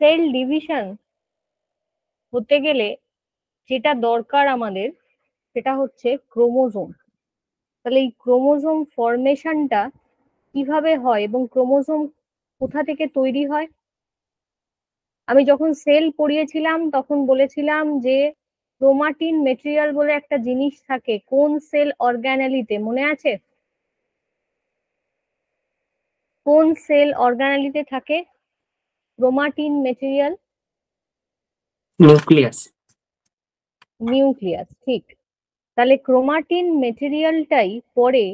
Cell division হতে গেলে যেটা দরকার আমাদের সেটা হচ্ছে ক্রোমোজোম। তাহলে এই ক্রোমোজোম ফরমেশনটা কিভাবে হয় এবং ক্রোমোজোম কোথা থেকে তৈরি হয়? আমি যখন সেল পড়িয়েছিলাম তখন বলেছিলাম যে ক্রোমাটিন মেটেরিয়াল বলে একটা জিনিস থাকে কোন সেল অর্গানেলিতে, মনে আছে? কোন সেল অর্গানেলিতে থাকে ক্রোমাটিন মেটেরিয়াল? নিউক্লিয়াস। নিউক্লিয়াস, ঠিক। তাহলে ক্রোমাটিন মেটেরিয়ালটাই পরে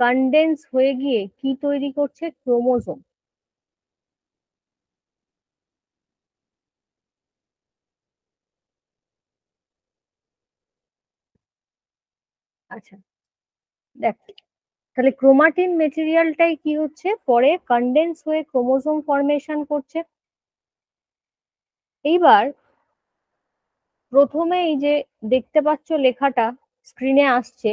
কনডেন্স হয়ে গিয়ে কি তৈরি করছে? ক্রোমোজোম। আচ্ছা, দেখ, তাহলে ক্রোমাটিন মেটেরিয়ালটাই কি হচ্ছে পরে কনডেন্স হয়ে ক্রোমোজোম ফরমেশন করছে। এইবার প্রথমে এই যে দেখতে পাচ্ছ লেখাটা স্ক্রিনে আসছে,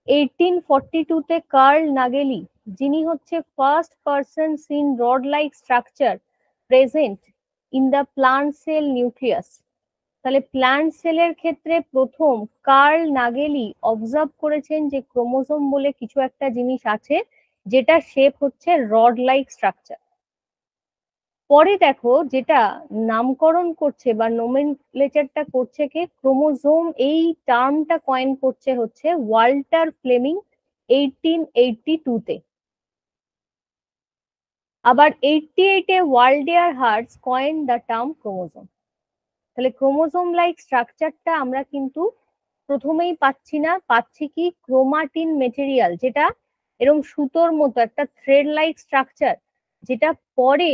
1842 তে কার্ল নাগেলি, যিনি হচ্ছে first person seen rod like structure present in the plant cell nucleus. তাহলে প্লান্ট সেলের ক্ষেত্রে প্রথম কার্ল নাগেলি অবজার্ভ করেছেন যে ক্রোমোজোম বলে কিছু একটা জিনিস আছে যেটা শেপ হচ্ছে রড লাইক স্ট্রাকচার। পরে দেখো যেটা নামকরণ করছে বা নোমেনক্লেচারটা করছে কে? ক্রোমোজোম, এই টার্মটা কয়েন করছে হচ্ছে ওয়াল্টার ফ্লেমিং 1882 তে। আবার 88 এ Waldeyer Hartz coined the term chromosome. তাহলে ক্রোমোজোম লাইক স্ট্রাকচারটা আমরা কিন্তু প্রথমেই পাচ্ছি না, পাচ্ছি কি? ক্রোমাটিন মেটেরিয়াল, যেটা এরকম সুতোর মতো একটা থ্রেড লাইক স্ট্রাকচার, যেটা পরে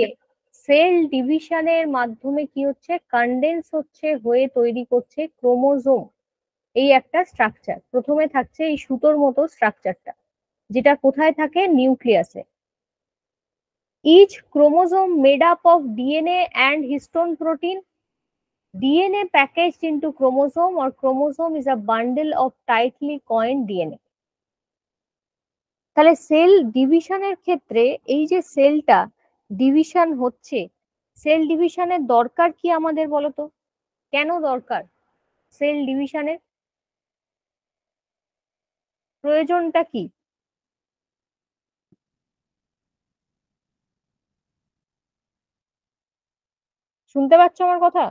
সেল ডিভিশনের মাধ্যমে কি হচ্ছে? কনডেন্স হচ্ছে হয়ে তৈরি করছে ক্রোমোজোম। এই একটা স্ট্রাকচার প্রথমে থাকছে এই সুতোর মতো স্ট্রাকচারটা, যেটা কোথায় থাকে? নিউক্লিয়াসে। Each chromosome made up of DNA and histone protein. DNA packaged into chromosome or chromosome is a bundle of tightly coiled DNA. তাহলে সেল ডিভিশনের ক্ষেত্রে এই যে সেলটা ডিভিশন হচ্ছে, সেল ডিভিশনের দরকার কি আমাদের বলতো? কেন দরকার সেল ডিভিশনের? প্রয়োজনটা কি? শুনতে পাচ্ছ আমার কথা?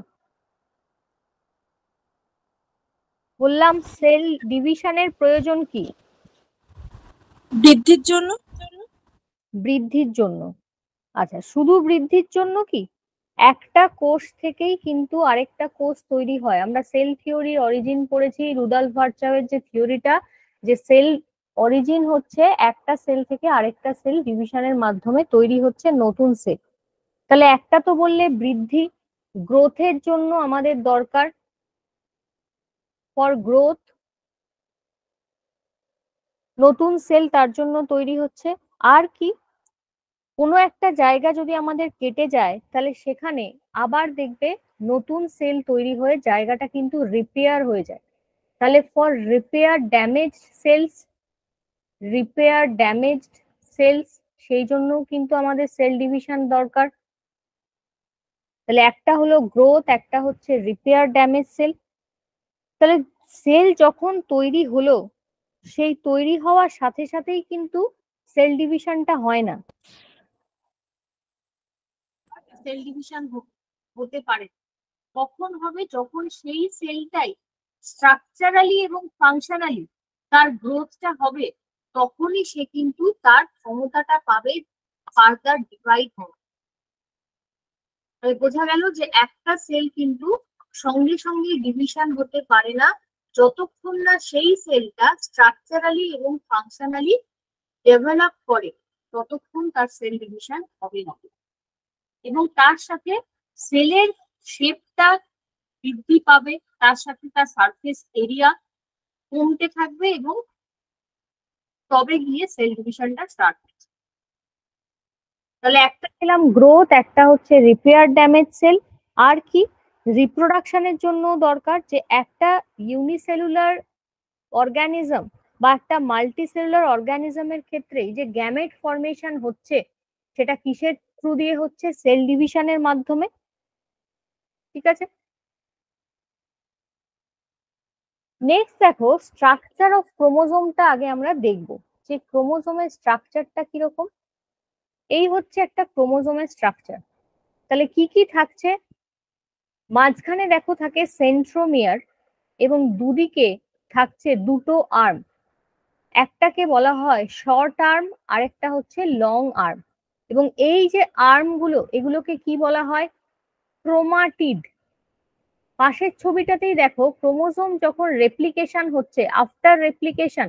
বললাম সেল ডিভিশনের প্রয়োজন কি? বৃদ্ধির জন্য। বৃদ্ধির জন্য। আচ্ছা, শুধু বৃদ্ধির জন্য কি? একটা কোষ থেকেই কিন্তু আরেকটা কোষ তৈরি হয়। আমরা সেল থিওরির অরিজিন পড়েছি, রুডলফ ভার্চাওয়ের যে থিওরিটা, যে সেল অরিজিন হচ্ছে একটা সেল থেকে আরেকটা সেল ডিভিশনের মাধ্যমে তৈরি হচ্ছে নতুন সেল। তাহলে একটা তো বললে বৃদ্ধি, গ্রোথের জন্য আমাদের দরকার, ফর গ্রোথ, নতুন সেল তার জন্য তৈরি হচ্ছে। আর কি? কোনো একটা জায়গা যদি আমাদের কেটে যায় তাহলে সেখানে আবার দেখবে নতুন সেল তৈরি হয়ে জায়গাটা কিন্তু রিপেয়ার হয়ে যায়। তাহলে for repair damage cells, repair damaged cells, সেই জন্য কিন্তু আমাদের সেল ডিভিশন দরকার। তাহলে একটা হলো গ্রোথ, একটা হচ্ছে রিপেয়ার ড্যামেজ সেল। তাহলে সেল যখন তৈরি হলো, সেই তৈরি হওয়ার সাথে সাথেই কিন্তু সেল ডিভিশনটা হয় না। সেল ডিভিশন হতে পারে কখন হবে? যখন সেই সেলটাই স্ট্রাকচারালি এবং ফাংশনালি তার গ্রোথটা হবে, তখনই সে কিন্তু তার ক্ষমতাটা পাবে ফার্দার ডিভাইড হবে। বোঝা গেল যে একটা সেল কিন্তু সঙ্গে সঙ্গে ডিভিশন হতে পারে না, যতক্ষণ না সেই সেলটা স্ট্রাকচারালি এবং ফাংশনালি ডেভেলপ করে ততক্ষণ তার সেল ডিভিশন হবে না। এবং তার সাথে সেলের শেপটা বৃদ্ধি পাবে, তার সাথে তার সারফেস এরিয়া কমতে থাকবে, এবং তবে গিয়ে সেল ডিভিশনটা স্টার্ট হচ্ছে। তাহলে একটা পেলাম গ্রোথ, একটা হচ্ছে রিপেয়ার ড্যামেজ সেল। আর কি? রিপ্রোডাকশনের জন্য দরকার, যে একটা ইউনিসেলুলার অর্গানিজম বা একটা মাল্টিসেলুলার অর্গানিজমের ক্ষেত্রে যে গ্যামেট ফর্মেশন হচ্ছে, সেটা কিসের থ্রু দিয়ে হচ্ছে সেল ডিভিশনের মাধ্যমে। ঠিক আছে, নেক্সট দেখো স্ট্রাকচার অফ ক্রোমোজোমটা আগে আমরা দেখব যে ক্রোমোজোমের স্ট্রাকচারটা কিরকম। এই হচ্ছে একটা ক্রোমোজোমের স্ট্রাকচার। তাহলে কি কি থাকছে, মাঝখানে দেখো থাকে সেন্ট্রোমিয়ার এবং দুদিকে থাকছে দুটো আর্ম, একটাকে বলা হয় শর্ট আর্ম আরেকটা হচ্ছে লং আর্ম। এবং এই যে আর্ম গুলো এগুলোকে কি বলা হয়, ক্রোমাটিড। পাশের ছবিটাতেই দেখো ক্রোমোজোম যখন রেপ্লিকেশন হচ্ছে, আফটার রেপ্লিকেশন,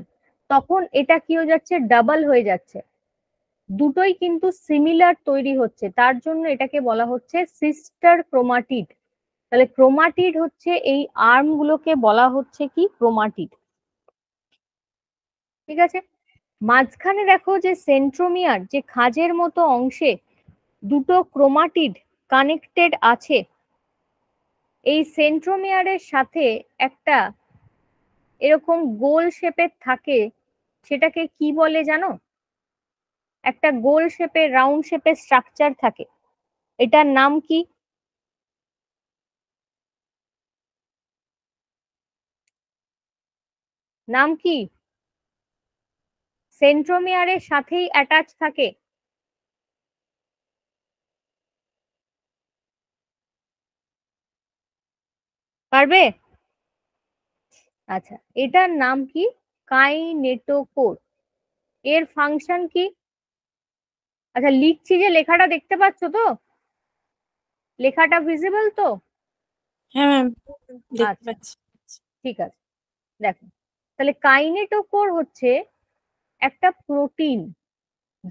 তখন এটা কি হয়ে যাচ্ছে, ডাবল হয়ে যাচ্ছে। দুটোই কিন্তু সিমিলার তৈরি হচ্ছে, তার জন্য এটাকে বলা হচ্ছে সিস্টার ক্রোমাটিড। তাহলে ক্রোমাটিড হচ্ছে এই আর্ম গুলোকে বলা হচ্ছে কি, ক্রোমাটিড। ঠিক আছে, মাঝখানে দেখো যে সেন্ট্রোমিয়ার, যে খাঁজের মতো অংশে দুটো ক্রোমাটিড কানেক্টেড আছে, এই সেন্ট্রোমিয়ারের সাথে একটা এরকম গোল শেপের থাকে, সেটাকে কি বলে জানো, একটা গোল শেপের রাউন্ড শেপের স্ট্রাকচার থাকে, এটার নাম কি? নাম কি? সেন্ট্রোমিয়ারের সাথেই অ্যাটাচ থাকে। পারবে? আচ্ছা, এটার নাম কি? কাইনেটোকোর। এর ফাংশন কি? আচ্ছা, লিখছি যে লেখাটা দেখতে পাচ্ছ তো? লেখাটা ভিজিবল তো? হ্যাঁ ম্যাম, দেখতে আচ্ছা, পাচ্ছি। ঠিক আছে, দেখো তাহলে কাইনেটোকোর হচ্ছে একটা প্রোটিন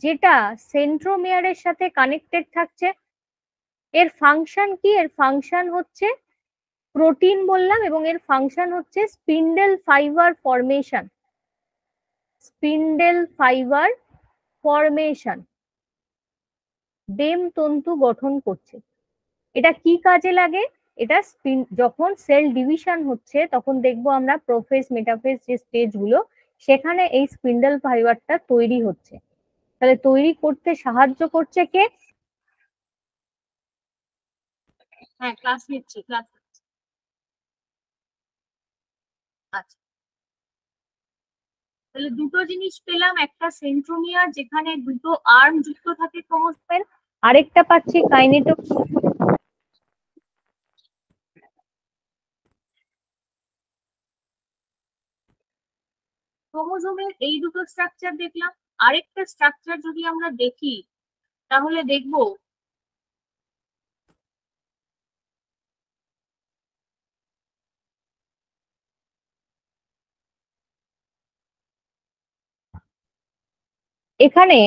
যেটা সেন্ট্রোমিয়ারের সাথে কানেক্টেড থাকছে। এর ফাংশন কি? এর ফাংশন হচ্ছে, প্রোটিন বললাম, এবং এর ফাংশন হচ্ছে spindle fibre formation. Spindle fibre formation, তন্তু গঠন করছে। এটা কি কাজে লাগে? এটা যখন সেল ডিভিশন হচ্ছে তখন দেখবো আমরা প্রোফেজ মেটাফেজ যে স্টেজ গুলো, সেখানে এই স্পিন্ডেল ফাইবারটা তৈরি হচ্ছে। তাহলে তৈরি করতে সাহায্য করছে কে? হ্যাঁ, ক্লাস নিচ্ছি, ক্লাস। আচ্ছা, তাহলে দুটো জিনিস পেলাম, একটা সেন্ট্রোমিয়ার যেখানে দুটো আর্ম যুক্ত থাকে ক্রোমোজোমের, আরেকটা পাচ্ছি কাইনেটো। ক্রোমোজোমের এই দুটো স্ট্রাকচার দেখলাম, আরেকটা স্ট্রাকচার যদি আমরা দেখি তাহলে দেখবো এখানে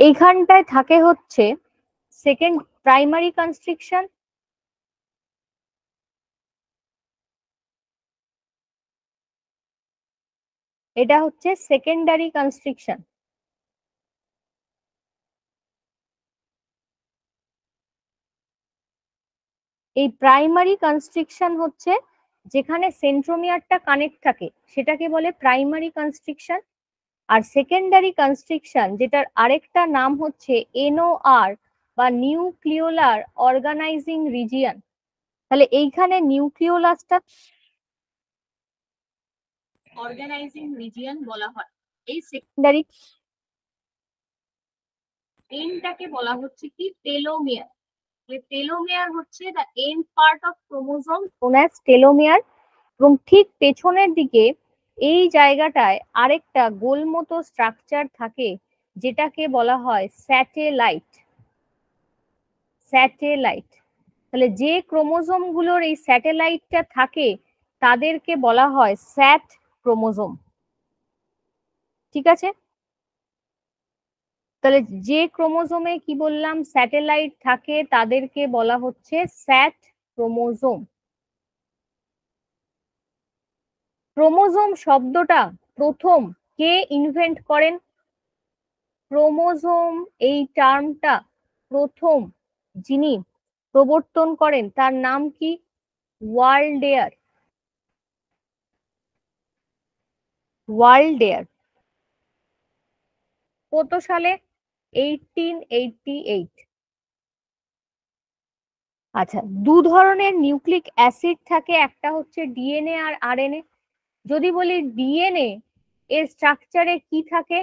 এইখানটায় থাকে হচ্ছে সেকেন্ড প্রাইমারি কনস্ট্রিকশন, এটা হচ্ছে সেকেন্ডারি কনস্ট্রিকশন। এই প্রাইমারি কনস্ট্রিকশন হচ্ছে যেখানে সেন্ট্রোমিয়ারটা কানেক্ট থাকে, সেটাকে বলে প্রাইমারি কনস্ট্রিকশন। আর সেকেন্ডারি কনস্ট্রিকশন, যেটার আরেকটা নাম হচ্ছে এনওআর বা নিউক্লিওলার অর্গানাইজিং রিজিয়ন। তাহলে এইখানে নিউক্লিওলাসটা অর্গানাইজিং রিজিয়ন বলা হয়। এই সেকেন্ডারি এন্ডটাকে বলা হচ্ছে কি, টেলোমিয়ার। টেলোমিয়ার হচ্ছে the end part of chromosome known as telomere. এবং ঠিক পেছনের দিকে এই জায়গাটায় আরেকটা গোল মতো স্ট্রাকচার থাকে, যেটাকে বলা হয় স্যাটেলাইট। স্যাটেলাইট। তাহলে যে ক্রোমোজোম গুলোর এই স্যাটেলাইটটা থাকে তাদেরকে বলা হয় স্যাট ক্রোমোজোম। ঠিক আছে, তাহলে যে ক্রোমোজোমে কি বললাম স্যাটেলাইট থাকে তাদেরকে বলা হচ্ছে স্যাট ক্রোমোজোম। ক্রোমোজোম শব্দটা প্রথম কে ইনভেন্ট করেন? ক্রোমোজোম এই টার্মটা প্রথম যিনি প্রবর্তন করেন তার নাম কি? ওয়াল্ডেয়ার। ওয়াল্ডেয়ার। কত সালে? 1888। আচ্ছা, দু ধরনের নিউক্লিক অ্যাসিড থাকে, একটা হচ্ছে ডিএনএ আর আরএনএ। যদি বলি ডিএনএ এর স্ট্রাকচারে কি থাকে,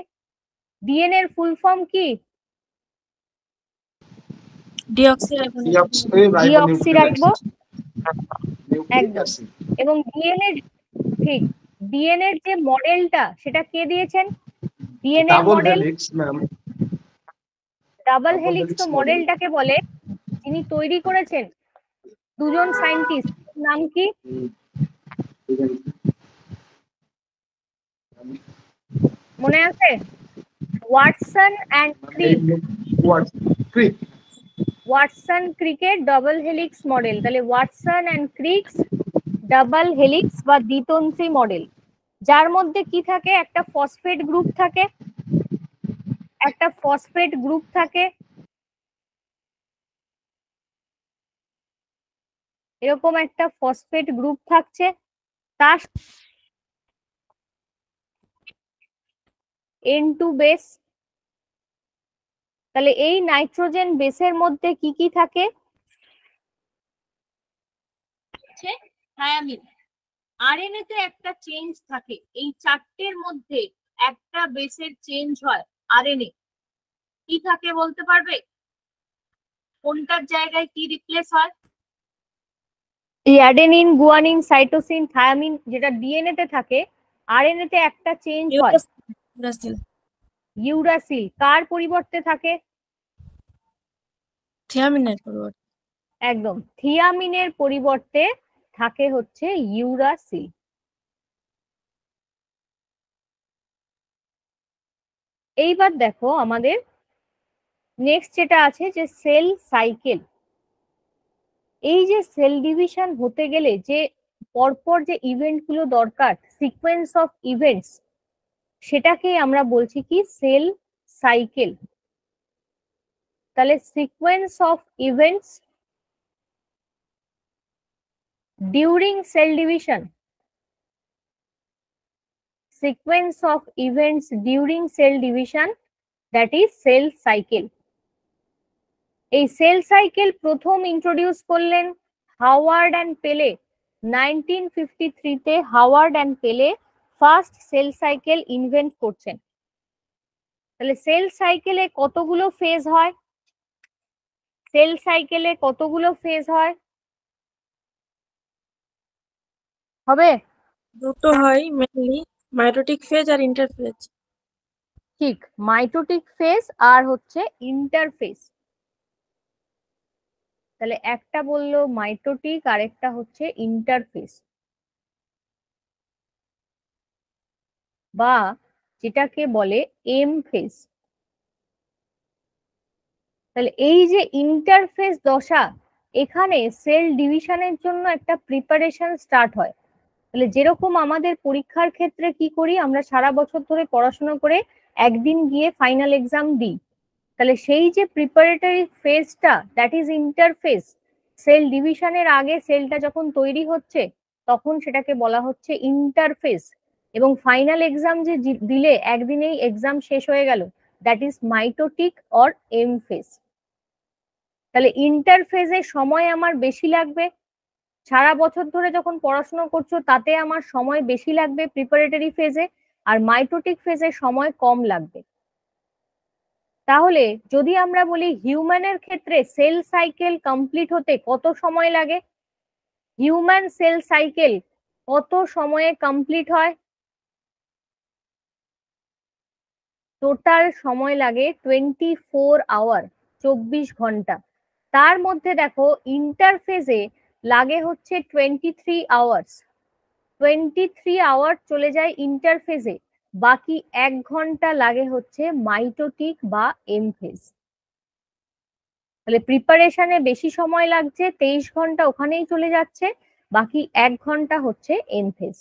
ডিএনএ এর ফুল ফর্ম কি? ডিঅক্সিরাইবো, একদম। এবং ডিএনএ, ঠিক, ডিএনএ এর যে মডেলটা সেটা কে দিয়েছেন? ডিএনএ এর মডেল ডাবল হেলিক্স। তো মডেলটাকে বলে, যিনি তৈরি করেছেন দুজন সায়েন্টিস্ট, নাম কি? মনে আছে? Watson and Crick. ওয়াটসন ক্রিকের ডাবল হেলিক্স মডেল। তাহলে Watson and Crick's double helix বা দ্বিতন্ত্রী মডেল, যার মধ্যে কি থাকে? একটা ফসফেট গ্রুপ থাকে, একটা ফসফেট গ্রুপ থাকে, এরকম একটা ফসফেট গ্রুপ থাকছে, তার N2 বেস। তাহলে এই নাইট্রোজেন বেসের মধ্যে কি কি থাকে? থায়ামিন। আরএনএ তে একটা চেঞ্জ থাকে, এই চারটের মধ্যে একটা বেসের চেঞ্জ হয় আরএনএ। কি থাকে বলতে পারবে? কোনটার জায়গায় কি রিপ্লেস হয়? এই অ্যাডেনিন, গুয়ানিন, সাইটোসিন, থায়ামিন যেটা ডিএনএ তে থাকে, আরএনএ তে একটা চেঞ্জ হয় ইউরাসিল। কার পরিবর্তে থাকে? থিয়ামিনের পরিবর্তে। একদম, থিয়ামিনের পরিবর্তে থাকে হচ্ছে ইউরাসিল। এইবার দেখো আমাদের নেক্সট যেটা আছে যে সেল সাইকেল। এই যে সেল ডিভিশন হতে গেলে যে পরপর যে ইভেন্ট গুলো দরকার, সিকোয়েন্স অফ ইভেন্টস, সেটাকে আমরা বলছি কি? Cell cycle. তাহলে sequence of events during cell division, sequence of events during cell division, that is cell cycle. এই সেল সাইকেল প্রথম ইন্ট্রোডিউস করলেন হাওয়ার্ড অ্যান্ড পেলে 1953 তে। হাওয়ার্ড অ্যান্ড পেলে ফার্স্ট সেল সাইকেল ইনভেন্ট করছেন। তাহলে সেল সাইকেলে কতগুলো ফেজ হয়? সেল সাইকেলে কতগুলো ফেজ হয়? হবে? দুটো হয় মেইনলি, মাইটোটিক ফেজ আর ইন্টারফেজ। ঠিক, মাইটোটিক ফেজ আর হচ্ছে ইন্টারফেজ। তাহলে একটা বললো মাইটোটিক আর একটা হচ্ছে ইন্টারফেজ, বা যেটাকে বলে এম ফেজ। তাহলে এই যে ইন্টারফেজ দশা, এখানে সেল ডিভিশনের জন্য একটা প্রিপারেশন স্টার্ট হয়। তাহলে যেরকম আমাদের পরীক্ষার ক্ষেত্রে কি করি, আমরা সারা বছর ধরে পড়াশোনা করে একদিন গিয়ে ফাইনাল এক্সাম দিই। তাহলে সেই যে প্রিপারেটরি ফেজটা, দ্যাট ইজ ইন্টারফেজ। সেল ডিভিশনের আগে সেলটা যখন তৈরি হচ্ছে, তখন সেটাকে বলা হচ্ছে ইন্টারফেজ। এবং ফাইনাল এক্সাম যে দিলে একদিনেই এক্সাম শেষ হয়ে গেল, that is mitotic or M phase. তাহলে ইন্টারফেজে সময় আমার বেশি লাগবে। সারা বছর ধরে যখন পড়াশোনা করছো তাতে আমার সময় বেশি লাগবে প্রিপারেটরি ফেজে, আর মাইটোটিক ফেজে সময় কম লাগবে। তাহলে যদি আমরা বলি হিউম্যানের ক্ষেত্রে সেল সাইকেল কমপ্লিট হতে কত সময় লাগে, হিউম্যান সেল সাইকেল কত সময়ে কমপ্লিট হয়? টোটাল সময় লাগে 24 আওয়ার, 24 ঘন্টা। তার মধ্যে দেখো ইন্টারফেজে লাগে হচ্ছে 23 আওয়ার্স। 23 আওয়ার চলে যায় ইন্টারফেজে, বাকি 1 ঘন্টা লাগে হচ্ছে মাইটোটিক বা এম ফেজ। তাহলে প্রিপারেশনে বেশি সময় লাগছে, 23 ঘন্টা ওখানেই চলে যাচ্ছে, বাকি 1 ঘন্টা হচ্ছে এম ফেজ।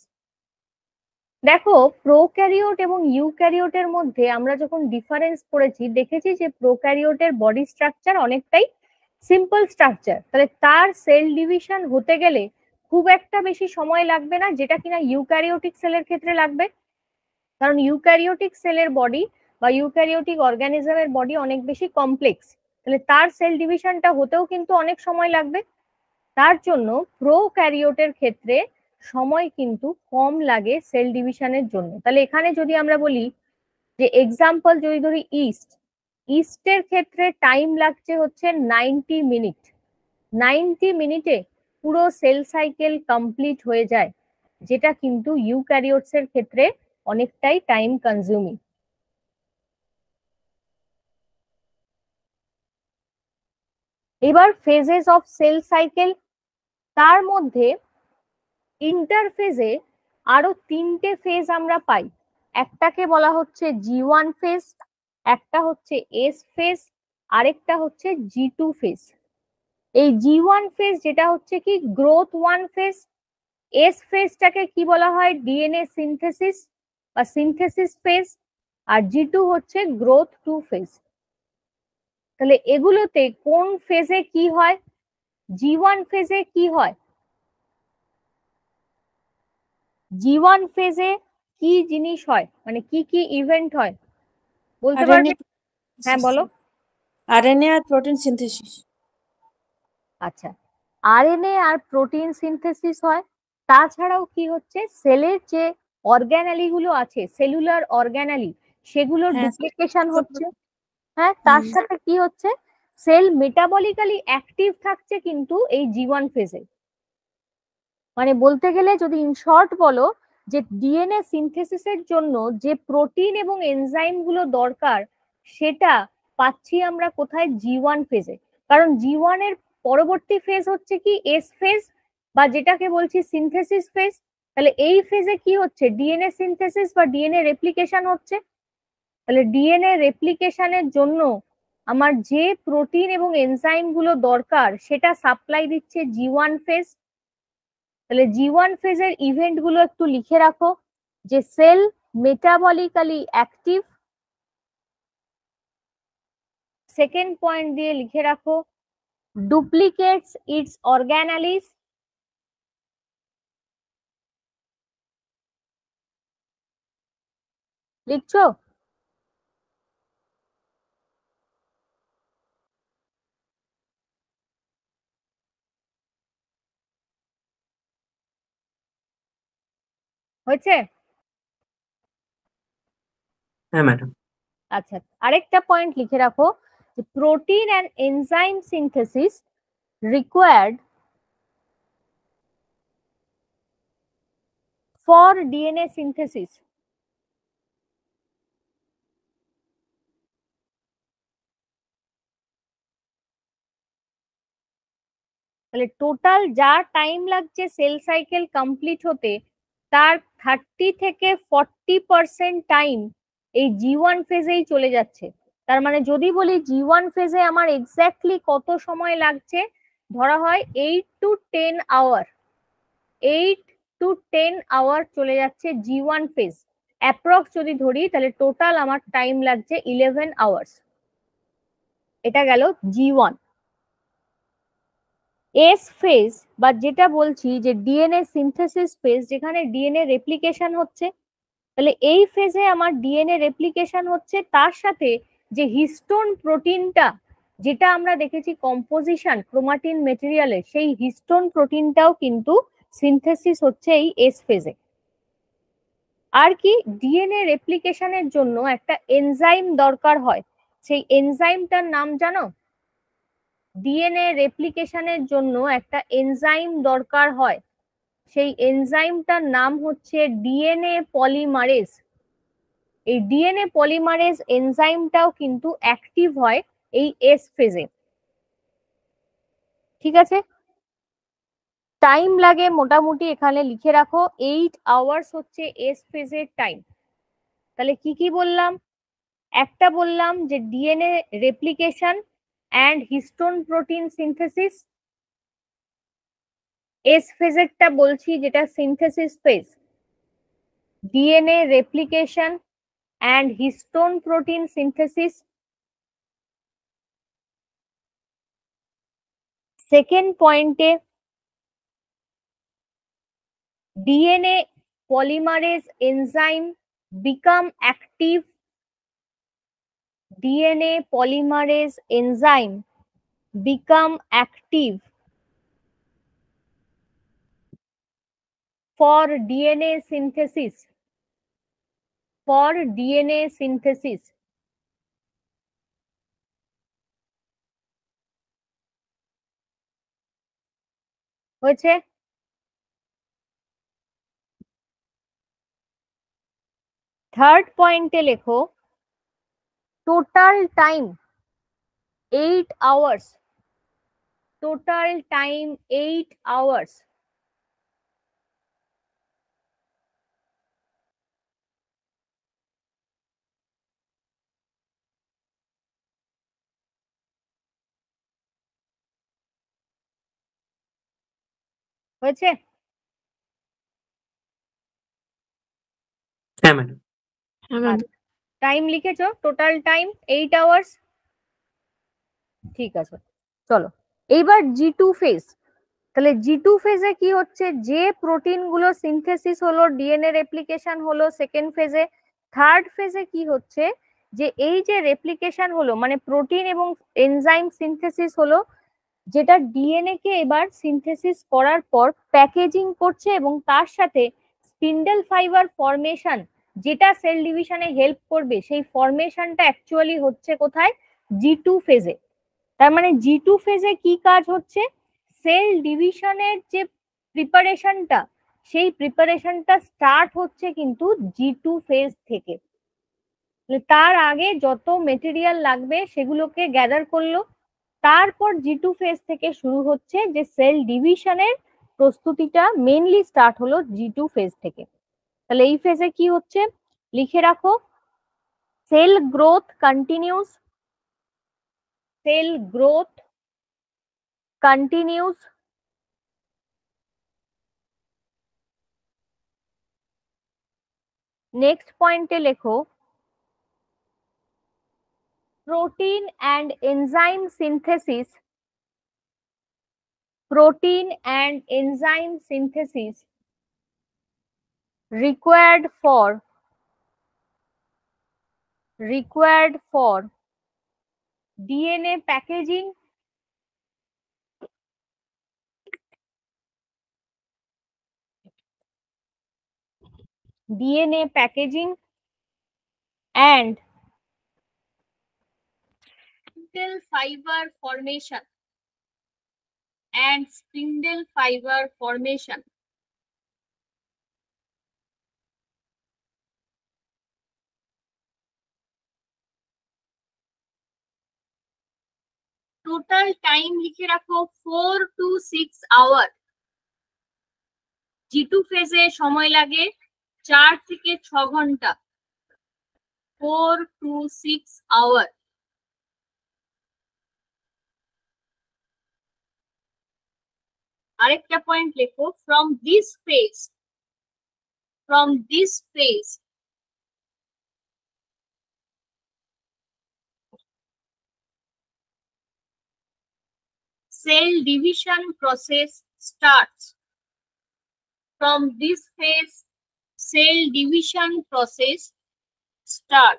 দেখো প্রোক্যারিওট এবং ইউক্যারিওটের মধ্যে আমরা যখন ডিফারেন্স করেছি, দেখেছি যে প্রোক্যারিওটের বডি স্ট্রাকচার অনেকটাই সিম্পল স্ট্রাকচার। তাহলে তার সেল ডিভিশন হতে গেলে খুব একটা বেশি সময় লাগবে না, যেটা কিনা ইউক্যারিওটিক সেলের ক্ষেত্রে লাগবে। কারণ ইউক্যারিওটিক সেলের বডি বা ইউক্যারিওটিক অর্গানিজমের বডি অনেক বেশি কমপ্লেক্স, তাহলে তার সেল ডিভিশনটা হতেও কিন্তু অনেক সময় লাগবে। তার জন্য প্রোক্যারিওটের ক্ষেত্রে সময় কিন্তু কম লাগে সেল ডিভিশনের জন্য। তাহলে এখানে যদি আমরা বলি যে এক্সাম্পল যদি ধরি ইস্টের ক্ষেত্রে টাইম লাগছে হচ্ছে 90 মিনিট। 90 মিনিটে পুরো সেল সাইকেল কমপ্লিট হয়ে যায়, যেটা কিন্তু ইউক্যারিওটস এর ক্ষেত্রে অনেকটাই টাইম কনজিউমিং। এবার ফেজেস অফ সেল সাইকেল, তার মধ্যে ইন্টারফেজে আরো 3টে ফেজ আমরা পাই। একটাকে বলা হচ্ছে G1 ফেজ, একটা হচ্ছে S ফেজ, আরেকটা হচ্ছে G2 ফেজ। এই G1 ফেজ যেটা হচ্ছে কি গ্রোথ 1 ফেজ, এস ফেজটাকে কি বলা হয় ডিএনএ সিনথেসিস বা সিনথেসিস ফেজ, আর G2 হচ্ছে গ্রোথ 2 ফেজ। তাহলে এগুলোতে কোন ফেজে কি হয়? G1 ফেজে কি হয়? G1 ফেজে কি জিনিস হয়, মানে কি কি ইভেন্ট হয় বলতে পারবে? হ্যাঁ বলো। আরএনএ আর প্রোটিন সিনথেসিস। আচ্ছা, আরএনএ আর প্রোটিন সিনথেসিস হয়। তাছাড়াও কি হচ্ছে, সেলের যে অর্গানালি গুলো আছে, সেলুলার অর্গানালি, সেগুলোর হ্যাঁ, ডুপ্লিকেশন হচ্ছে। হ্যাঁ, তার সাথে কি হচ্ছে, সেল মেটাবলিক্যালি অ্যাক্টিভ থাকছে কিন্তু এই G1 ফেজে। মানে বলতে গেলে যদি ইন শর্ট বলো যে ডিএনএ সিনথেসিসের জন্য যে প্রোটিন এবং এনজাইম গুলো দরকার, সেটা পাচ্ছি আমরা কোথায়? G1 ফেজে। কারণ G1 এর পরবর্তী ফেজ হচ্ছে কি এস ফেজ, বা যেটাকে বলছি সিনথেসিস ফেজ। তাহলে এই ফেজে কি হচ্ছে? ডিএনএ সিনথেসিস বা ডিএনএ রেপ্লিকেশন হচ্ছে। তাহলে ডিএনএ রেপ্লিকেশনের জন্য আমার যে প্রোটিন এবং এনজাইম গুলো দরকার, সেটা সাপ্লাই দিচ্ছে G1 ফেজ। তাহলে G1 ফেজের ইভেন্ট গুলো একটু লিখে রাখো, যে sell metabolically active. Second point দিয়ে লিখে রাখো ডুপ্লিকেটস ইটস অর্গানালিস। লিখছো? হয়েছে? হ্যাঁ ম্যাডাম। আচ্ছা, আরেকটা পয়েন্ট লিখে রাখো যে protein and enzyme synthesis required for DNA synthesis. তাহলে টোটাল যা টাইম লাগছে সেল সাইকেল কমপ্লিট হতে, তার 30 থেকে 40% টাইম এই G1 ফেজেই চলে যাচ্ছে। তার মানে যদি বলি G1 ফেজে আমার এক্স্যাক্টলি কত সময় লাগছে, ধরা হয় 8 to 10 আওয়ার। 8 to 10 আওয়ার চলে যাচ্ছে G1 ফেজ অ্যাপ্রক্স যদি ধরি, তাহলে টোটাল আমার টাইম লাগছে 11 আওয়ার্স। এটা গেল G1। এস ফেজ বা যেটা বলছি যে ডিএনএ সিনথেসিস ফেজ, যেখানে ডিএনএ রেপ্লিকেশন হচ্ছে, তাহলে এই ফেজে আমার ডিএনএ রেপ্লিকেশন হচ্ছে, তার সাথে যে হিস্টোন প্রোটিনটা, যেটা আমরা দেখেছি কম্পোজিশন ক্রোমাটিন মেটেরিয়ালের, সেই হিস্টোন প্রোটিনটাও কিন্তু সিনথেসিস হচ্ছে এই এস ফেজে। আর কি, ডিএনএ রেপ্লিকেশনের জন্য একটা এনজাইম দরকার হয়, সেই এনজাইমটার নাম জানো? ডিএনএ রেপ্লিকেশনের জন্য একটা এনজাইম দরকার হয়, সেই এনজাইমটার নাম হচ্ছে ডিএনএ পলিমারেজ। এই ডিএনএ পলিমারেজ এনজাইমটাও কিন্তু অ্যাক্টিভ হয় এই এস ফেজে। ঠিক আছে, টাইম লাগে মোটামুটি এখানে লিখে রাখো 8 আওয়ার্স হচ্ছে এস ফেজের টাইম। তাহলে কি কি বললাম? একটা বললাম যে DNA replication and histone protein synthesis. S ফেজেরটা বলছি যেটা synthesis phase, DNA replication and histone protein synthesis. Second পয়েন্টে DNA, polymerase enzyme become active, DNA polymerase enzyme become active for DNA synthesis. For DNA synthesis. হয়েছে? Third পয়েন্টে লেখো total time 8 hours. Total time 8 hours. হয়েছে? হ্যাঁ madam. হ্যাঁ ma'am. Time লিখেছো? Total time 8 hours. ঠিক আছে, চলো এইবার G2 ফেজ। তাহলে G2 ফেজে কি হচ্ছে, যে প্রোটিন গুলো সিনথেসিস হলো, ডিএনএ রেপ্লিকেশন হলো সেকেন্ড ফেজে, থার্ড ফেজে কি হচ্ছে, যে এই যে রেপ্লিকেশন হলো মানে প্রোটিন এবং এনজাইম সিনথেসিস হলো, যেটা ডিএনএ কে এবার সিনথেসিস করার পর প্যাকেজিং করছে এবং তার সাথে স্পিন্ডেল ফাইবার ফরমেশন, যেটা সেল ডিভিশনে হেল্প করবে, সেই ফরমেশনটা অ্যাকচুয়ালি হচ্ছে কোথায়, G2 ফেজে। তার মানে G2 ফেজে কি কাজ হচ্ছে, সেল ডিভিশনের যে প্রিপারেশনটা, সেই প্রিপারেশনটা স্টার্ট হচ্ছে কিন্তু G2 ফেজ থেকে। তার আগে যত মেটেরিয়াল লাগবে সেগুলোকে গ্যাদার করলো, তারপর G2 ফেজ থেকে শুরু হচ্ছে যে সেল ডিভিশনের প্রস্তুতিটা মেইনলি স্টার্ট হলো G2 ফেজ থেকে। তাহলে এই ফেজে কি হচ্ছে লিখে রাখো, cell growth continues, cell growth continues, next পয়েন্টে লেখো protein and enzyme synthesis, protein and enzyme synthesis required for DNA packaging, DNA packaging and spindle fiber formation, and spindle fiber formation. Total time লিখে রাখো 4 to 6 hour. G2 ফেজে সময় লাগে 4 থেকে 6 ঘন্টা, 4 to 6 hour. আরেকটা পয়েন্ট লেখো, from this phase cell division process starts. From this phase cell division process start.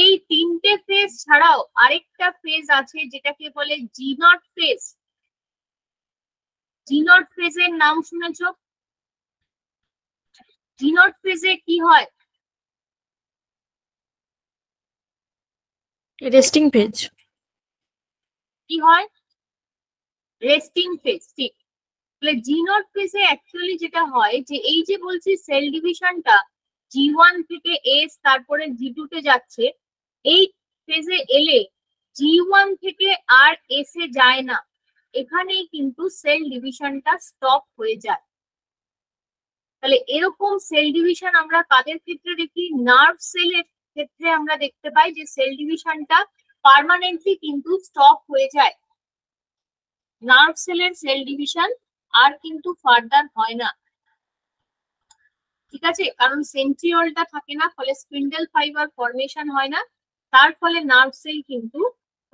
এই তিনটে ফেজ ছাড়াও আরেকটা ফেজ আছে যেটাকে বলে G0 ফেজ। G0 ফেজের নাম শুনেছো? G0 ফেজে কি হয়? Resting phase. কি হয়? রেস্টিং ফেজ, ঠিক। তাহলে G0 ফেজে অ্যাকচুয়ালি যেটা হয়, যে এই যে বলছি সেল ডিভিশনটা G1 থেকে S তারপরে G2 তে যাচ্ছে, এই ফেজে এলে G1 থেকে আর S এ যায় না, এখানেই কিন্তু সেল ডিভিশনটা স্টপ হয়ে যায়। তাহলে এরকম সেল ডিভিশন আমরা কাদের ক্ষেত্রে দেখি? নার্ভ সেলের ক্ষেত্রে আমরা দেখতে পাই যে সেল ডিভিশনটা পার্মানেন্টলি কিন্তু স্টপ হয়ে যায়। নার্ভ সেলের সেল ডিভিশন আর কিন্তু ফার্দার হয় না, ঠিক আছে? কারণ সেন্ট্রিওলটা থাকে না, ফলে স্পিন্ডেল ফাইবার ফরমেশন হয় না, তার ফলে নার্ভ সেল কিন্তু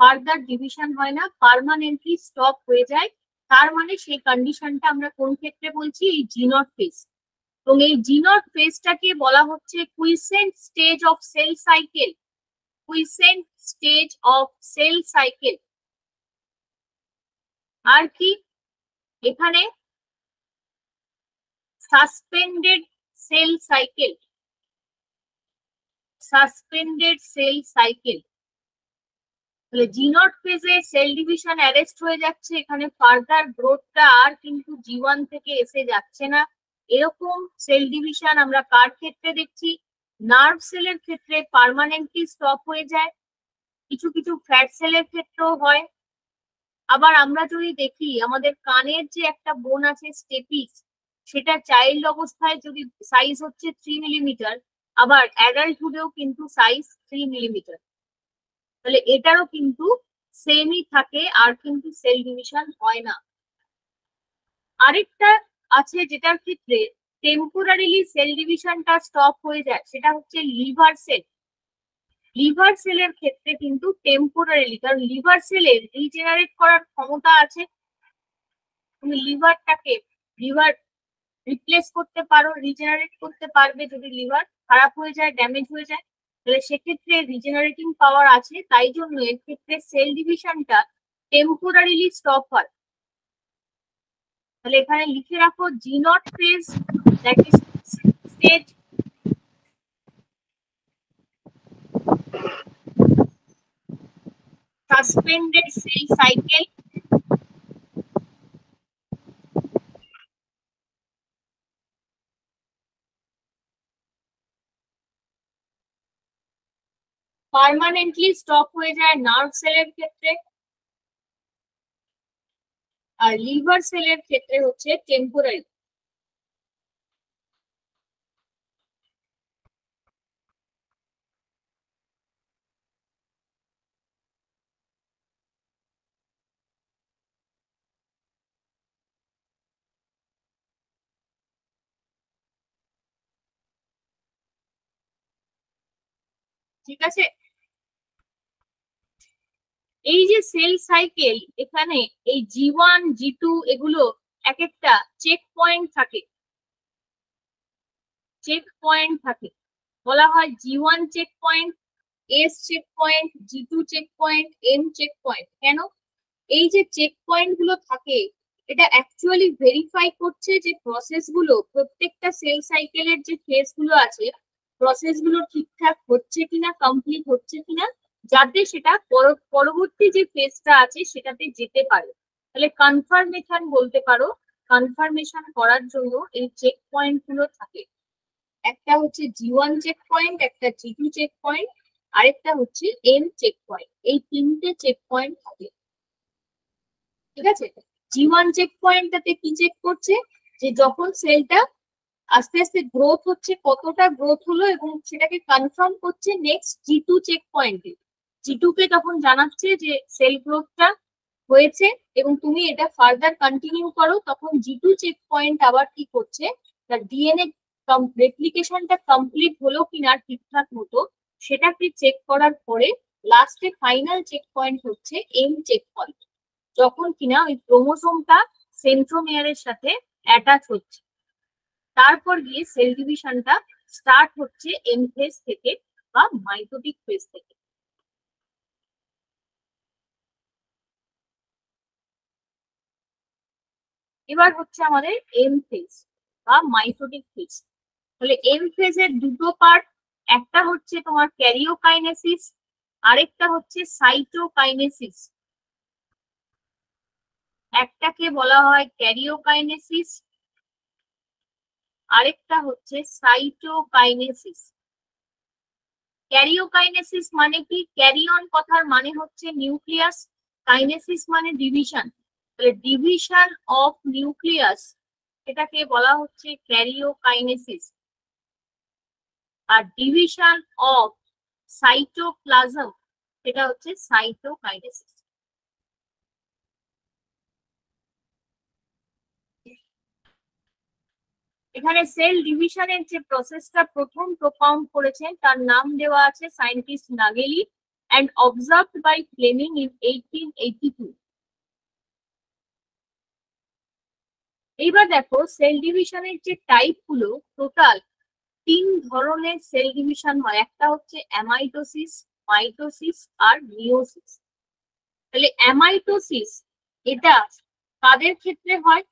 ফার্দার ডিভিশন হয় না, পার্মানেন্টলি স্টপ হয়ে যায়। তার মানে সেই কন্ডিশনটা আমরা কোন ক্ষেত্রে বলছি, এই জি0 ফেজ। এবং এই জি0 ফেজটাকে বলা হচ্ছে quiescent stage of cell cycle. Quiescent stage of cell cycle. আর কি এখানে suspended cell cycle. Suspended cell cycle. তাহলে জি0 ফেজে সেল ডিভিশন অ্যারেস্ট হয়ে যাচ্ছে, এখানে ফার্দার গ্রোথটা আর কিন্তু জি1 থেকে এসে যাচ্ছে না। এরকম সেল ডিভিশন আমরা কার ক্ষেত্রে দেখছি, নার্ভ সেলের ক্ষেত্রে পার্মানেন্টলি স্টপ হয়ে যায়, কিছু কিছু ফ্যাট সেলের ক্ষেত্রেও হয়। আবার আমরা যদি দেখি আমাদের কানের যে একটা বোন আছে স্টেপিস, সেটা চাইল্ড অবস্থায় যদি সাইজ হচ্ছে 3 মিলিমিটার, আবার অ্যাডাল্টহুডেও কিন্তু সাইজ 3 মিলিমিটার। তাহলে এটারও কিন্তু সেমই থাকে, আর কিন্তু সেল ডিভিশন হয় না। আরেকটা আছে যেটার ক্ষেত্রে টেম্পোরারিলি সেল ডিভিশনটা স্টপ হয়ে যায়, সেটা হচ্ছে লিভার সেল। লিভার সেলের ক্ষেত্রে কিন্তু টেম্পোরারিলি, কারণ লিভার সেলের রিজেনারেট করার ক্ষমতা আছে। তুমি লিভার রিপ্লেস করতে পারো, রিজেনারেট করতে পারবে যদি লিভার খারাপ হয়ে যায়, ড্যামেজ হয়ে যায়, তাহলে সেক্ষেত্রে রিজেনারেটিং পাওয়ার আছে। তাই জন্য এর ক্ষেত্রে সেল ডিভিশনটা টেম্পোরারিলি স্টপ হয়। তাহলে এখানে লিখে রাখো G zero phase, that is stage suspended cell cycle. Permanently stop হয়ে যায় নার্ভ সেলের ক্ষেত্রে, আর লিভার সেলের ক্ষেত্রে হচ্ছে টেম্পোরারি। ঠিক আছে, এই যে সেল সাইকেল, এখানে এই জি1 জি2 এগুলো এক একটা চেক পয়েন্ট থাকে। চেক পয়েন্ট থাকে, বলা হয় G one check point, S check point, G two check point, M check point. কেন এই যে চেক পয়েন্ট গুলো থাকে, এটা অ্যাকচুয়ালি ভেরিফাই করছে যে প্রসেস গুলো, প্রত্যেকটা সেল সাইকেলের যে ফেজ গুলো আছে, প্রসেস গুলো ঠিকঠাক হচ্ছে কিনা, কমপ্লিট হচ্ছে কিনা, যাতে সেটা পরবর্তী যে ফেজটা আছে সেটাতে যেতে পারে। তাহলে কনফার্মেশন বলতে পারো, কনফার্মেশন করার জন্য এই চেক পয়েন্ট গুলো থাকে। একটা হচ্ছে জি1 চেক পয়েন্ট, একটা জি2 চেক পয়েন্ট, আরেকটা হচ্ছে এম চেক পয়েন্ট। এই তিনটে চেক পয়েন্ট থাকে। ঠিক আছে, জি1 চেক পয়েন্টটাতে কি চেক করছে, যে যখন সেলটা আস্তে আস্তে গ্রোথ হচ্ছে, কতটা গ্রোথ হলো, এবং সেটাকে কনফার্ম করছে নেক্সট জি2 চেক পয়েন্টে। জি2 কে তখন জানাচ্ছে যে সেল গ্রোথটা হয়েছে এবং তুমি এটা ফার্দার কন্টিনিউ করো। তখন জি2 চেক পয়েন্ট আবার কি করছে, তার ডিএনএ রেপ্লিকেশনটা কমপ্লিট হলো কিনা ঠিকঠাক মতো, সেটাকে চেক করার পরে লাস্টে ফাইনাল চেক পয়েন্ট হচ্ছে এম চেক পয়েন্ট, যখন কিনা ওই ক্রোমোসোমটা সেন্ট্রোমিয়ারের সাথে অ্যাটাচ হচ্ছে। তারপর গিয়ে সেল ডিভিশনটা স্টার্ট হচ্ছে এম ফেজ থেকে বা মাইটোটিক ফেজ থেকে। এবার হচ্ছে আমাদের এম ফেজ বা মাইটোটিক ফেজ। তাহলে এম ফেজের দুটো পার্ট, একটা হচ্ছে তোমার ক্যারিওকাইনেসিস, আরেকটা হচ্ছে সাইটোকাইনেসিস। একটাকে বলা হয় ক্যারিওকাইনেসিস, আরেকটা হচ্ছে সাইটোকাইনেসিস। ক্যারিওকাইনেসিস মানে কি, ক্যারিয়ন কথার মানে হচ্ছে নিউক্লিয়াস, কাইনেসিস মানে ডিভিশন। তাহলে ডিভিশন অফ নিউক্লিয়াস, এটাকে বলা হচ্ছে ক্যারিওকাইনেসিস। আর ডিভিশন অফ সাইটোপ্লাজম, সেটা হচ্ছে সাইটোকাইনেসিস। এখানে সেল ডিভিশনের যে প্রসেসটা প্রথম প্রপাউন্ড করেছেন তার নাম দেওয়া আছে scientist নাগেলি, and observed by Fleming in 1882. এইবার দেখো সেল ডিভিশনের যে টাইপ গুলো টোটাল 3 ধরনের সেল ডিভিশন হয়। একটা হচ্ছে অ্যামাইটোসিস, মাইটোসিস আর মিওসিস। তাহলে অ্যামাইটোসিস এটা কাদের ক্ষেত্রে হয়?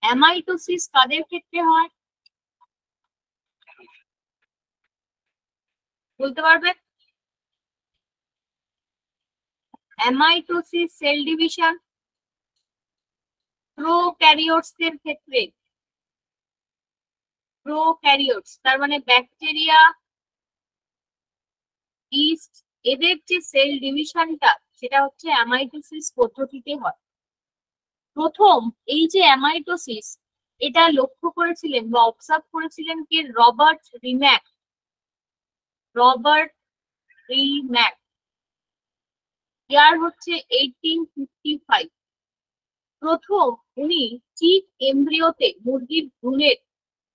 অ্যামাইটোসিস কাদের ক্ষেত্রে হয় বলতে পারবে? অ্যামাইটোসিস সেল ডিভিশন প্রোক্যারিওটসের ক্ষেত্রে। প্রোক্যারিওটস তার মানে ব্যাকটেরিয়া, ইস্ট, এদের যে সেল ডিভিশনটা সেটা হচ্ছে অ্যামাইটোসিস পদ্ধতিতে হয়। প্রথম এই যে অ্যামাইটোসিস এটা লক্ষ্য করেছিলেন বা অবজার্ভ করেছিলেন কে? Robert Rimac. রবার্ট রিম্যাক, ইয়ার হচ্ছে 1855। প্রথম উনি চিক এমব্রিওতে মুরগির ভ্রূণের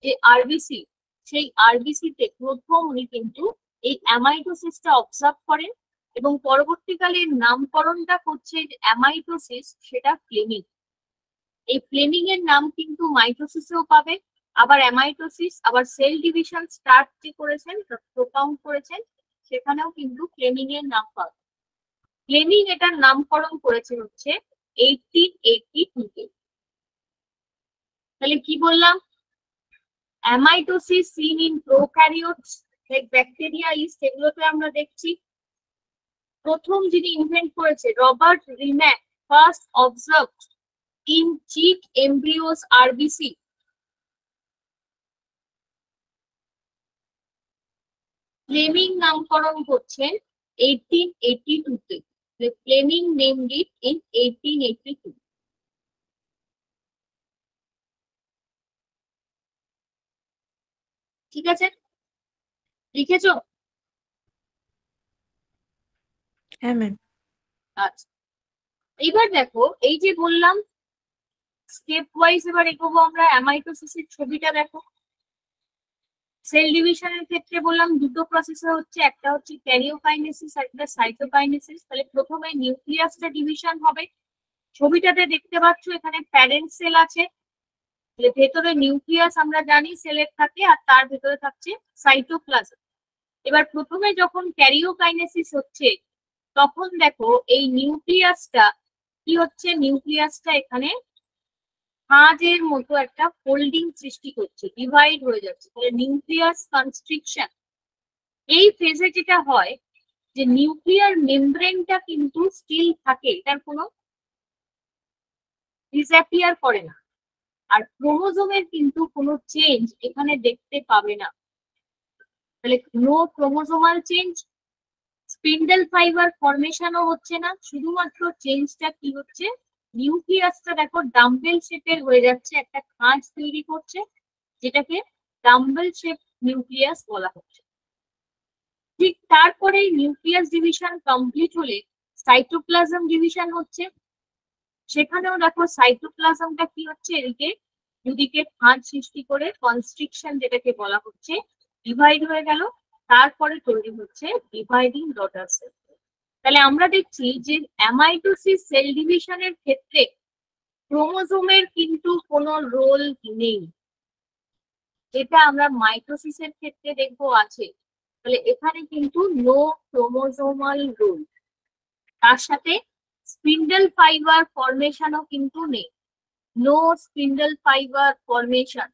যে আরবিসি, সেই আরবিসিতে প্রথম উনি কিন্তু এই অ্যামাইটোসিসটা অবজার্ভ করেন এবং পরবর্তীকালে নামকরণটা করছে অ্যামাইটোসিস, সেটা ফ্লেমিং। এই ফ্লেমিং এর নাম কিন্তু মাইটোসিসেও পাবে, আবার অ্যামাইটোসিস, আবার সেল ডিভিশন স্টার্ট যে করেছেন, প্রোপাউন্ড করেছেন, সেখানেও কিন্তু ফ্লেমিং এর নাম পাবে। ফ্লেমিং এটার নামকরণ করেছে হচ্ছে 1882-তে। তাহলে কি বললাম? Amitosis seen in prokaryotes like bacteria, yeast, এগুলোতে আমরা দেখছি। প্রথম যিনি ইনভেন্ট করেছে Robert Remak, first observed in chick embryos RBC. Fleming নামকরণ করছেন 1882-তে। Fleming named it in 1882। ঠিক আছে, লিখেছো? হ্যাঁ ম্যাম। আচ্ছা, এবার দেখো এই যে বললাম স্টেপ ওয়াইজ এবার এগোবো আমরা। অ্যামাইটোসিসের ছবিটা দেখো। সেল ডিভিশনের ক্ষেত্রে বললাম দুটো প্রসেসর হচ্ছে, একটা হচ্ছে ক্যারিওকাইনেসিস আর একটা সাইটোকাইনেসিস। তাহলে প্রথমে নিউক্লিয়াসটা ডিভিশন হবে। ছবিটাতে দেখতে পাচ্ছ এখানে প্যারেন্ট সেল আছে, ভেতরে নিউক্লিয়াস আমরা জানি সেলের থাকে, আর তার ভেতরে থাকছে সাইটোপ্লাজম। এবার প্রথমে যখন ক্যারিওকাইনেসিস হচ্ছে তখন দেখো এই নিউক্লিয়াসটা কি হচ্ছে, নিউক্লিয়াসটা এখানে ভাঁজের মতো একটা ফোল্ডিং সৃষ্টি করছে, ডিভাইড হয়ে যাচ্ছে। তাহলে নিউক্লিয়াস কনস্ট্রিকশন। এই ফেজে যেটা হয় যে নিউক্লিয়ার মেমব্রেনটা কিন্তু স্টিল থাকে, এটার কোনো ডিসঅ্যাপিয়ার করে না। আর ক্রোমোজোমের কিন্তু কোনো চেঞ্জ এখানে দেখতে পাবে না। তাহলে no chromosomal change, spindle fibre ফরমেশনও হচ্ছে না। শুধুমাত্র চেঞ্জটা কি হচ্ছে, নিউক্লিয়াসটা দেখো ডাম্বেল শেপের হয়ে যাচ্ছে, একটা খাঁজ তৈরি করছে, যেটাকে ডাম্বেল শেপ নিউক্লিয়াস বলা হচ্ছে। ঠিক তারপরে নিউক্লিয়াস ডিভিশন কমপ্লিট হলে সাইটোপ্লাজম ডিভিশন হচ্ছে। সেখানেও দেখো সাইটোপ্লাজমটা কি হচ্ছে, এদিকে দুদিকে খাঁজ সৃষ্টি করে কনস্ট্রিকশন যেটাকে বলা হচ্ছে, ডিভাইড হয়ে গেল। তারপরে তৈরি হচ্ছে ডিভাইডিং ডটার সেল। তাহলে আমরা দেখছি যে অ্যামাইটোসিস সেল ডিভিশনের ক্ষেত্রে ক্রোমোজোমের কিন্তু কোনো রোল নেই, যেটা আমরা মাইটোসিসের ক্ষেত্রে দেখবো আছে। তাহলে এখানে কিন্তু নো ক্রোমোজোমাল রোল। তার সাথে স্পিন্ডেল ফাইবার ফরমেশনও কিন্তু নেই, নো স্পিন্ডেল ফাইবার ফরমেশন।